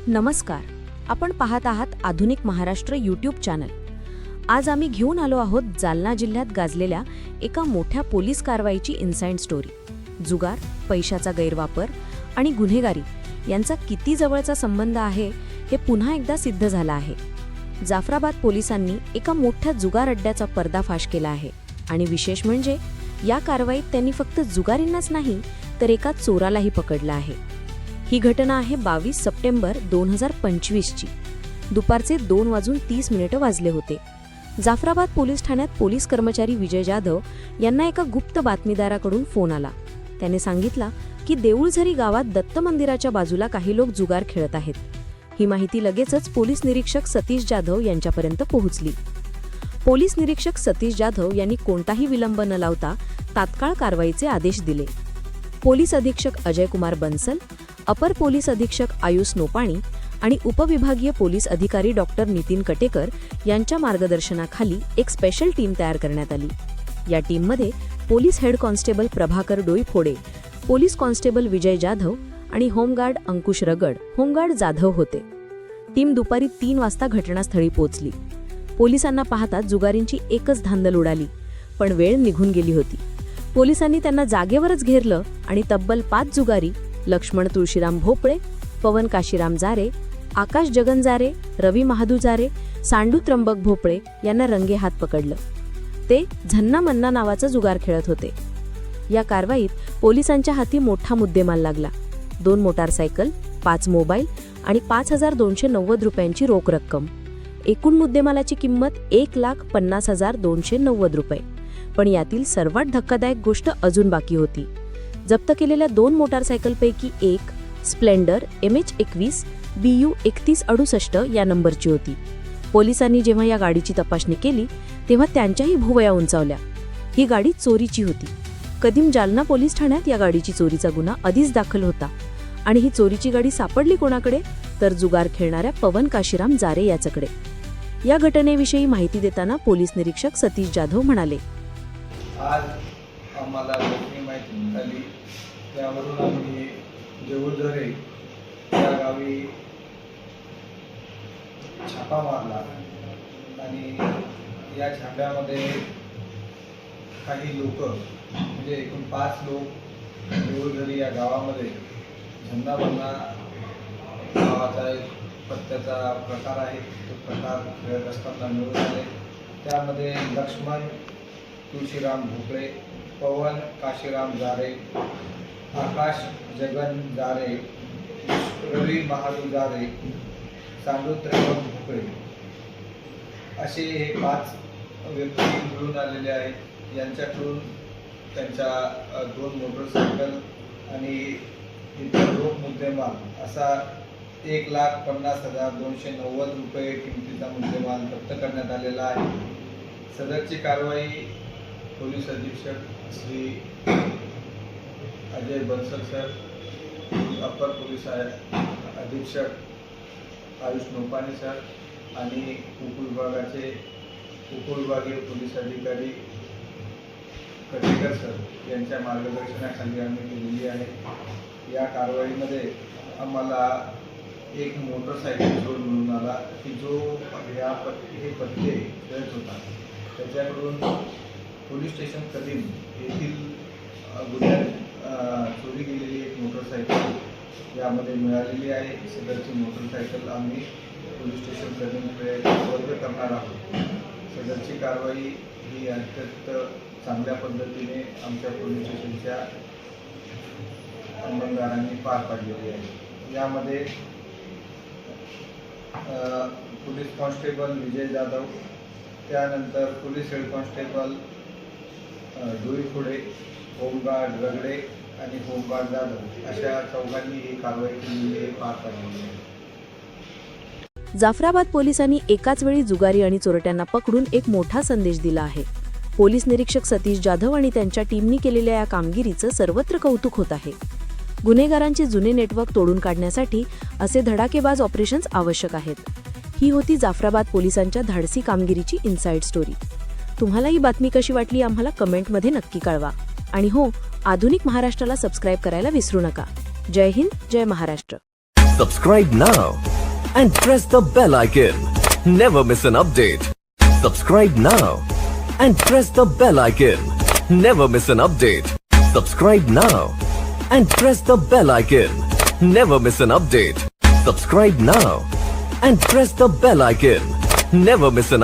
नमस्कार. आपण पाहत आहात आधुनिक महाराष्ट्र यूट्यूब चॅनल. आज आम्ही घेऊन आलो आहोत जालना जिल्ह्यात गाजलेल्या एका मोठ्या पोलीस कारवाईची इनसाइड स्टोरी. जुगार, पैशाचा गैरवापर आणि गुन्हेगारी यांचा किती जवळचा संबंध आहे हे पुन्हा एकदा सिद्ध झालं आहे. जाफराबाद पोलिसांनी एका मोठ्या जुगार अड्ड्याचा पर्दाफाश केला आहे आणि विशेष म्हणजे या कारवाईत त्यांनी फक्त जुगारींनाच नाही तर एका चोरालाही पकडलं आहे. ही घटना आहे 22 सप्टेंबर 2025 ची. दुपारचे 2:30 वाजले होते. जाफराबाद पोलीस ठाण्यात पोलीस कर्मचारी विजय जाधव यांना एका गुप्त बातमीदाराकडून फोन आला. त्याने सांगितलं की देऊळझरी गावात दत्त मंदिराच्या बाजूला काही लोक जुगार खेळत आहेत. ही माहिती लगेचच पोलीस निरीक्षक सतीश जाधव यांच्यापर्यंत पोहोचली. पोलीस निरीक्षक सतीश जाधव यांनी कोणताही विलंब न लावता तात्काळ कारवाईचे आदेश दिले. पोलीस अधीक्षक अजय कुमार बन्सल, अपर पोलीस अधीक्षक आयुष नोपाणी आणि उपविभागीय पोलीस अधिकारी डॉक्टर नितीन कटेकर यांच्या मार्गदर्शनाखाली एक स्पेशल टीम तयार करण्यात आली. या टीममध्ये police head constable Prabhakar Doiphode, police constable Vijay Jadhav आणि होमगार्ड अंकुश रगड, होमगार्ड जाधव होते. टीम दुपारी 3 वाजता घटनास्थळी पोहोचली. पोलिसांना पाहता जुगारींची एकच धांदल उडाली, पण वेळ निघून गेली होती. पोलिसांनी त्यांना जागेवरच घेरलं आणि तब्बल 5 जुगारी लक्ष्मण तुळशीराम भोपळे, पवन काशीराम जारे, आकाश जगन जारे, रवी महादू जारे, सांडू त्र्यंबक भोपळे यांना रंगेहात पकडलं. ते झन्ना मन्ना नावाचा जुगार खेळत होते. या कारवाईत पोलिसांच्या हाती मोठा मुद्देमाल लागला. 2 मोटारसायकल, 5 मोबाईल आणि 5,290 रुपयांची रोख रक्कम. एकूण मुद्देमालाची किंमत 1,50,290 रुपये. पण यातील सर्वात धक्कादायक गोष्ट अजून बाकी होती. जप्त केलेल्या 2 मोटारसायकलपैकी एक स्प्लेंडर MH21 BU 3168 या नंबरची होती. पोलिसांनी जेव्हा या गाडीची तपासणी केली तेव्हा त्यांच्याही भुवया उंचावल्या. ही गाडी चोरीची होती. कदीम जालना पोलीस ठाण्यात या गाडीची चोरीचा गुन्हा आधीच दाखल होता आणि ही चोरीची गाडी सापडली कोणाकडे तर जुगार खेळणाऱ्या पवन काशीराम जारे याच्याकडे. या घटनेविषयी माहिती देताना पोलीस निरीक्षक सतीश जाधव म्हणाले, आज आम्हाला बातमी माहिती मिळाली, त्यावरून आम्ही देऊळझरी या गावी छापा मारला आणि या छाप्यामध्ये काही लोक म्हणजे एकूण 5 लोक देऊळझरी या गावामध्ये झन्ना मन्ना नावाचा एक पत्त्याचा प्रकार आहे, तो प्रकार खेळत असताना मिळून आले. त्यामध्ये लक्ष्मण तुळशीराम भोपळे, पवन काशीराम जारे, आकाश जगन जारे, रवी महादू जारे, सांडू त्र्यंबक भोपळे असे हे 5 व्यक्ती मिळून आलेले आहेत. यांच्याकडून त्यांच्या 2 मोटरसायकल आणि इतर रोख मुद्देमाल असा 1,50,290 रुपये किमतीचा मुद्देमाल जप्त करण्यात आलेला आहे. सदरची कारवाई पोलीस अधीक्षक श्री अजय बन्सल सर, अपर पोलीस अधीक्षक आयुष नोपाणी सर आणि उपविभागीय पोलीस अधिकारी कटेकर सर यांच्या मार्गदर्शनाखाली आम्ही केलेली आहे. या कारवाईमध्ये आम्हाला एक मोटरसायकल चोर मिळून आला की जो हे पत्ते खेळत होता. त्याच्याकडून पोलीस स्टेशन कदीम येथील गुन्ह्यात चोरी गेलेली एक मोटरसायकल यामध्ये मिळालेली आहे. सदरची मोटरसायकल आम्ही पोलीस स्टेशन कदीमकडे वर्ग करणार आहोत. सदरची कारवाई ही अत्यंत चांगल्या पद्धतीने आमच्या पोलीस स्टेशनच्या अंमलदारांनी पार पाडलेली आहे. यामध्ये पोलीस कॉन्स्टेबल विजय जाधव, त्यानंतर police head constable Doiphode, home guard Ragade आणि होमगार्ड जाधव अशा 4घांनी ही कारवाई केलेली आहे, पार पाडलेली आहे. जाफराबाद पोलिसांनी एकाच वेळी जुगारी आणि चोरट्यांना पकडून एक मोठा संदेश दिला आहे. पोलीस निरीक्षक सतीश जाधव आणि त्यांच्या टीमनी केलेल्या या कामगिरीचं सर्वत्र कौतुक होत आहे. गुन्हेगारांचे जुने नेटवर्क तोडून काढण्यासाठी असे धडाकेबाज ऑपरेशन्स आवश्यक आहेत. ही होती जाफराबाद पोलिसांच्या धाडसी कामगिरीची इनसाइड स्टोरी. तुम्हाला ही बातमी कशी वाटली आम्हाला कमेंटमध्ये नक्की कळवा. आणि हो, आधुनिक महाराष्ट्राला सबस्क्राईब करायला विसरू नका. जय हिंद, जय Maharashtra. Subscribe now and press the bell icon. Never miss an update. Subscribe now and press the bell icon. Never miss an update. Subscribe now and press the bell icon. Never miss an update. Subscribe now and press the bell icon. Never miss an